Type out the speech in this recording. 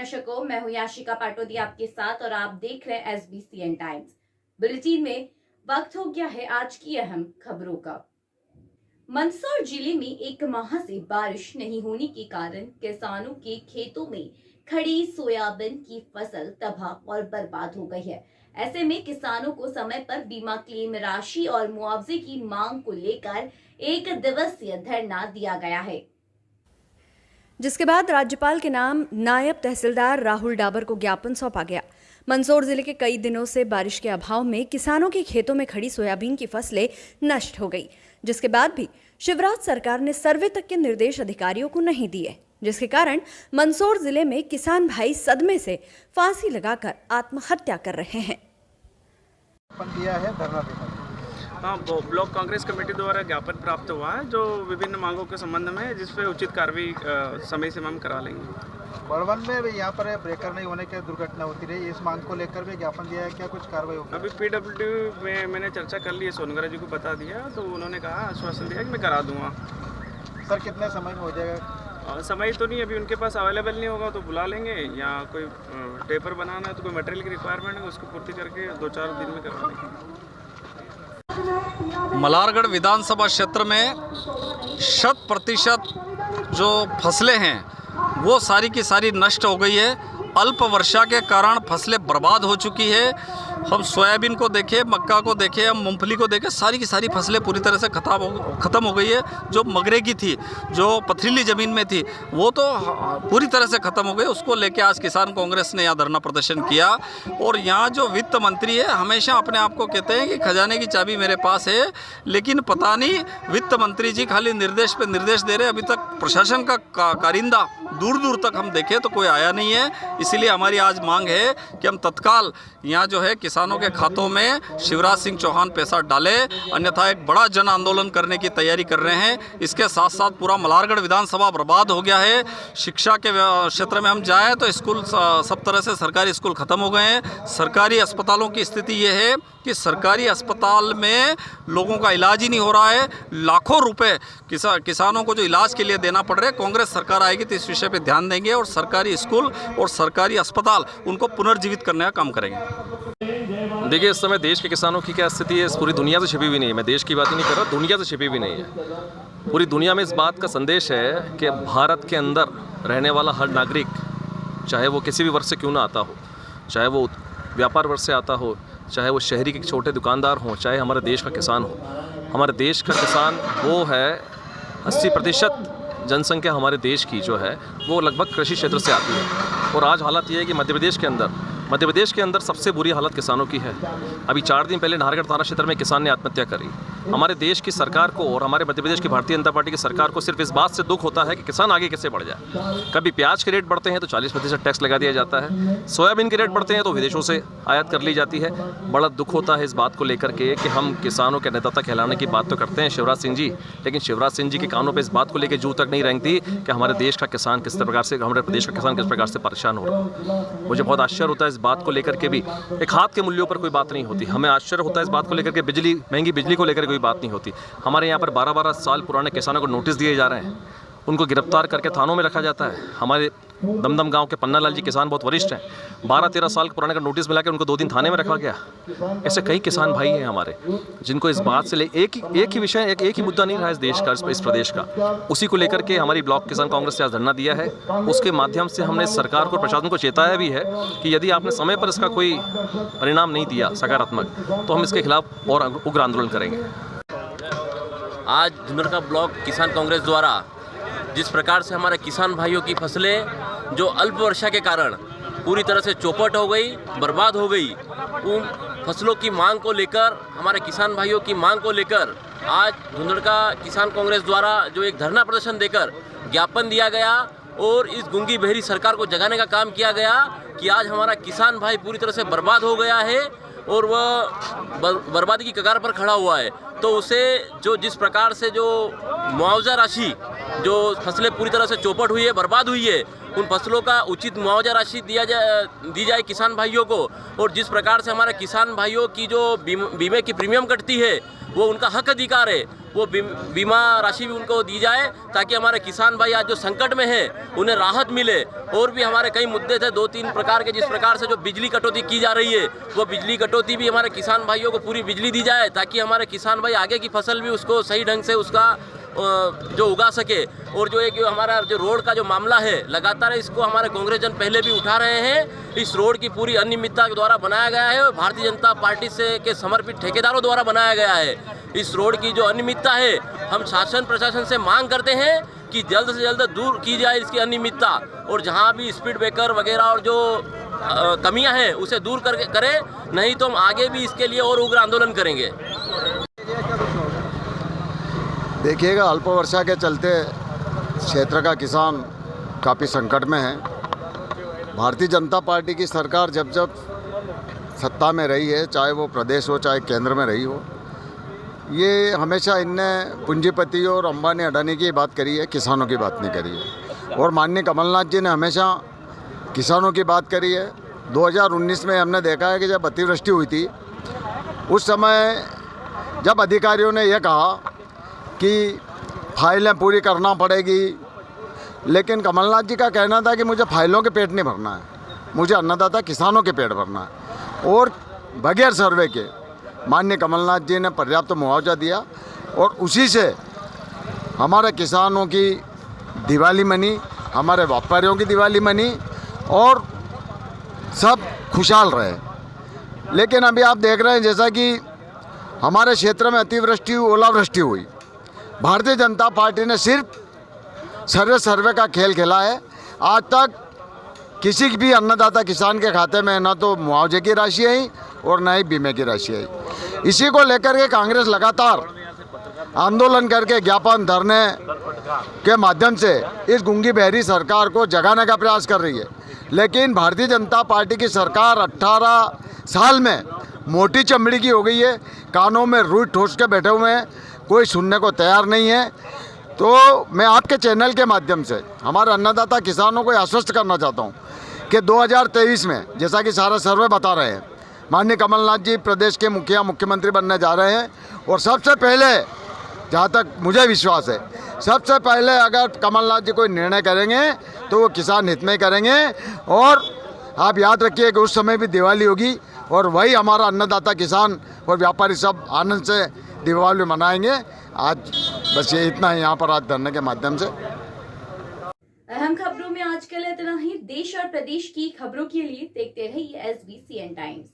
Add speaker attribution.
Speaker 1: दर्शकों, मैं हूं याशिका पाटोदी आपके साथ और आप देख रहे हैं SBCN टाइम्स। बुलेटिन में वक्त हो गया है आज की अहम खबरों का। मंदसौर जिले में एक माह से बारिश नहीं होने के कारण किसानों के खेतों में खड़ी सोयाबीन की फसल तबाह और बर्बाद हो गई है। ऐसे में किसानों को समय पर बीमा क्लेम राशि और मुआवजे की मांग को लेकर 1 दिवसीय धरना दिया गया है,
Speaker 2: जिसके बाद राज्यपाल के नाम नायब तहसीलदार राहुल डाबर को ज्ञापन सौंपा गया। मंदसौर जिले के कई दिनों से बारिश के अभाव में किसानों के खेतों में खड़ी सोयाबीन की फसलें नष्ट हो गई, जिसके बाद भी शिवराज सरकार ने सर्वे तक के निर्देश अधिकारियों को नहीं दिए, जिसके कारण मंदसौर जिले में किसान भाई सदमे से फांसी लगाकर आत्महत्या कर रहे हैं।
Speaker 3: हाँ, ब्लॉक कांग्रेस कमेटी द्वारा ज्ञापन प्राप्त हुआ है जो विभिन्न मांगों के संबंध में है, जिस पे उचित कार्रवाई समय से हम करा लेंगे।
Speaker 4: बड़वन में भी यहाँ पर ब्रेकर नहीं होने की दुर्घटना होती रही, इस मांग को लेकर भी ज्ञापन दिया है, क्या कुछ कार्रवाई होगी?
Speaker 3: अभी PWD में मैंने चर्चा कर ली है, सोनगरा जी को बता दिया, तो उन्होंने कहा, आश्वासन दिया कि मैं करा दूंगा।
Speaker 4: सर कितने समय में हो जाएगा?
Speaker 3: समय तो नहीं, अभी उनके पास अवेलेबल नहीं होगा तो बुला लेंगे, या कोई पेपर बनाना है तो कोई मटेरियल की रिक्वायरमेंट है उसको पूर्ति करके 2-4 दिन में करवा लेंगे।
Speaker 5: मल्हारगढ़ विधानसभा क्षेत्र में 100% जो फसलें हैं वो सारी की सारी नष्ट हो गई है। अल्प वर्षा के कारण फसलें बर्बाद हो चुकी है। हम सोयाबीन को देखें, मक्का को देखें, हम मूंगफली को देखें, सारी की सारी फसलें पूरी तरह से ख़त्म हो गई है। जो मगरे की थी, जो पथरीली ज़मीन में थी, वो तो पूरी तरह से ख़त्म हो गई। उसको लेके आज किसान कांग्रेस ने यहाँ धरना प्रदर्शन किया। और यहाँ जो वित्त मंत्री है हमेशा अपने आप को कहते हैं कि खजाने की चाबी मेरे पास है, लेकिन पता नहीं वित्त मंत्री जी खाली निर्देश पे निर्देश दे रहे। अभी तक प्रशासन का कारिंदा दूर दूर तक हम देखें तो कोई आया नहीं है। इसीलिए हमारी आज मांग है कि हम तत्काल यहाँ जो है किसानों के खातों में शिवराज सिंह चौहान पैसा डाले, अन्यथा एक बड़ा जन आंदोलन करने की तैयारी कर रहे हैं। इसके साथ साथ पूरा मल्हारगढ़ विधानसभा बर्बाद हो गया है। शिक्षा के क्षेत्र में हम जाएँ तो स्कूल सब तरह से सरकारी स्कूल ख़त्म हो गए हैं। सरकारी अस्पतालों की स्थिति ये है कि सरकारी अस्पताल में लोगों का इलाज ही नहीं हो रहा है। लाखों रुपए किसानों को जो इलाज के लिए देना पड़ रहा है। कांग्रेस सरकार आएगी तो इस विषय पे ध्यान देंगे और सरकारी स्कूल और सरकारी अस्पताल उनको पुनर्जीवित करने का काम करेंगे।
Speaker 6: देखिए, इस समय देश के किसानों की क्या स्थिति है, इस पूरी दुनिया से छिपी हुई नहीं है। मैं देश की बात ही नहीं कर रहा, दुनिया से छिपी हुई नहीं है। पूरी दुनिया में इस बात का संदेश है कि भारत के अंदर रहने वाला हर नागरिक, चाहे वो किसी भी वर्ग से क्यों ना आता हो, चाहे वो व्यापार वर्ग से आता हो, चाहे वो शहरी के छोटे दुकानदार हों, चाहे हमारे देश का किसान हो, हमारे देश का किसान वो है 80% जनसंख्या हमारे देश की जो है वो लगभग कृषि क्षेत्र से आती है। और आज हालत ये है कि मध्य प्रदेश के अंदर सबसे बुरी हालत किसानों की है। अभी 4 दिन पहले नाहरगढ़ थाना क्षेत्र में किसान ने आत्महत्या करी। हमारे देश की सरकार को और हमारे मध्य प्रदेश की भारतीय जनता पार्टी की सरकार को सिर्फ इस बात से दुख होता है कि किसान आगे कैसे बढ़ जाए। कभी प्याज के रेट बढ़ते हैं तो 40% टैक्स लगा दिया जाता है, सोयाबीन के रेट बढ़ते हैं तो विदेशों से आयात कर ली जाती है। बड़ा दुख होता है इस बात को लेकर के कि हम किसानों के नेता कहलाने की बात तो करते हैं शिवराज सिंह जी, लेकिन शिवराज सिंह जी के कानों पर इस बात को लेकर जू तक नहीं रेंगती कि हमारे देश का किसान किस प्रकार से, हमारे प्रदेश का किसान किस प्रकार से परेशान हो रहा है। मुझे बहुत आश्चर्य होता है इस बात को लेकर के भी। एक हाथ के मूल्यों पर कोई बात नहीं होती। हमें आश्चर्य होता है इस बात को लेकर के महंगी बिजली को लेकर कोई बात नहीं होती। हमारे यहाँ पर 12-12 साल पुराने किसानों को नोटिस दिए जा रहे हैं, उनको गिरफ्तार करके थानों में रखा जाता है। हमारे दमदम गांव के पन्ना लाल जी किसान बहुत वरिष्ठ हैं, 12-13 साल पुराने का नोटिस मिला के उनको 2 दिन थाने में रखा गया। ऐसे कई किसान भाई हैं हमारे जिनको इस बात से एक ही विषय, एक ही मुद्दा नहीं रहा इस देश का, इस प्रदेश का, उसी को लेकर के हमारी ब्लॉक किसान कांग्रेस से आज धरना दिया है। उसके माध्यम से हमने सरकार को, प्रशासन को चेताया भी है कि यदि आपने समय पर इसका कोई परिणाम नहीं दिया सकारात्मक, तो हम इसके खिलाफ और उग्र आंदोलन करेंगे।
Speaker 7: आज धुंधड़का ब्लॉक किसान कांग्रेस द्वारा जिस प्रकार से हमारे किसान भाइयों की फसलें जो अल्प वर्षा के कारण पूरी तरह से चौपट हो गई, बर्बाद हो गई, उन फसलों की मांग को लेकर, हमारे किसान भाइयों की मांग को लेकर आज धुंधड़का किसान कांग्रेस द्वारा जो एक धरना प्रदर्शन देकर ज्ञापन दिया गया और इस गूंगी बहरी सरकार को जगाने का काम किया गया कि आज हमारा किसान भाई पूरी तरह से बर्बाद हो गया है और वह बर्बादी की कगार पर खड़ा हुआ है। तो उसे जो जिस प्रकार से जो मुआवजा राशि, जो फसलें पूरी तरह से चौपट हुई है, बर्बाद हुई है, उन फसलों का उचित मुआवजा राशि दी जाए किसान भाइयों को। और जिस प्रकार से हमारे किसान भाइयों की जो बीमे की प्रीमियम कटती है वो उनका हक अधिकार है, वो बीमा राशि भी उनको दी जाए, ताकि हमारे किसान भाई आज जो संकट में है उन्हें राहत मिले। और भी हमारे कई मुद्दे थे, 2-3 प्रकार के, जिस प्रकार से जो बिजली कटौती की जा रही है, वो बिजली कटौती भी हमारे किसान भाइयों को पूरी बिजली दी जाए, ताकि हमारे किसान भाई आगे की फसल भी उसको सही ढंग से उसका जो उगा सके। और जो एक हमारा जो रोड का जो मामला है, लगातार इसको हमारे कांग्रेस जन पहले भी उठा रहे हैं। इस रोड की पूरी अनियमितता के द्वारा बनाया गया है, भारतीय जनता पार्टी से के समर्पित ठेकेदारों द्वारा बनाया गया है। इस रोड की जो अनियमितता है, हम शासन प्रशासन से मांग करते हैं कि जल्द से जल्द दूर की जाए इसकी अनियमितता, और जहाँ भी स्पीड ब्रेकर वगैरह और जो कमियां हैं उसे दूर करके करें, नहीं तो हम आगे भी इसके लिए और उग्र आंदोलन करेंगे।
Speaker 8: देखिएगा, अल्प वर्षा के चलते क्षेत्र का किसान काफ़ी संकट में है। भारतीय जनता पार्टी की सरकार जब जब सत्ता में रही है, चाहे वो प्रदेश हो चाहे केंद्र में रही हो, ये हमेशा इनने पूंजीपति और अंबानी अडानी की बात करी है, किसानों की बात नहीं करी है। और माननीय कमलनाथ जी ने हमेशा किसानों की बात करी है। 2019 में हमने देखा है कि जब अतिवृष्टि हुई थी, उस समय जब अधिकारियों ने यह कहा कि फाइलें पूरी करना पड़ेगी, लेकिन कमलनाथ जी का कहना था कि मुझे फाइलों के पेट नहीं भरना है, मुझे अन्नदाता किसानों के पेट भरना है। और बगैर सर्वे के माननीय कमलनाथ जी ने पर्याप्त मुआवजा दिया, और उसी से हमारे किसानों की दिवाली मनी, हमारे व्यापारियों की दिवाली मनी, और सब खुशहाल रहे। लेकिन अभी आप देख रहे हैं जैसा कि हमारे क्षेत्र में अतिवृष्टि, ओलावृष्टि हुई, भारतीय जनता पार्टी ने सिर्फ सर्वे का खेल खेला है। आज तक किसी भी अन्नदाता किसान के खाते में न तो मुआवजे की राशि आई और न ही बीमे की राशि आई। इसी को लेकर के कांग्रेस लगातार आंदोलन करके, ज्ञापन, धरने के माध्यम से इस गूंगी बहरी सरकार को जगाने का प्रयास कर रही है। लेकिन भारतीय जनता पार्टी की सरकार 18 साल में मोटी चमड़ी की हो गई है, कानों में रुई ठोस के बैठे हुए हैं, कोई सुनने को तैयार नहीं है। तो मैं आपके चैनल के माध्यम से हमारे अन्नदाता किसानों को आश्वस्त करना चाहता हूं कि 2023 में, जैसा कि सारे सर्वे बता रहे हैं, माननीय कमलनाथ जी प्रदेश के मुख्यमंत्री बनने जा रहे हैं। और सबसे पहले, जहां तक मुझे विश्वास है, सबसे पहले अगर कमलनाथ जी कोई निर्णय करेंगे तो वो किसान हित में करेंगे। और आप याद रखिए कि उस समय भी दिवाली होगी, और वही हमारा अन्नदाता किसान और व्यापारी सब आनंद से दिवाली मनाएंगे। आज बस ये इतना है यहाँ पर आज धरने के माध्यम से।
Speaker 1: अहम खबरों में आज के लिए इतना ही। देश और प्रदेश की खबरों के लिए देखते रहिए SBCN टाइम्स।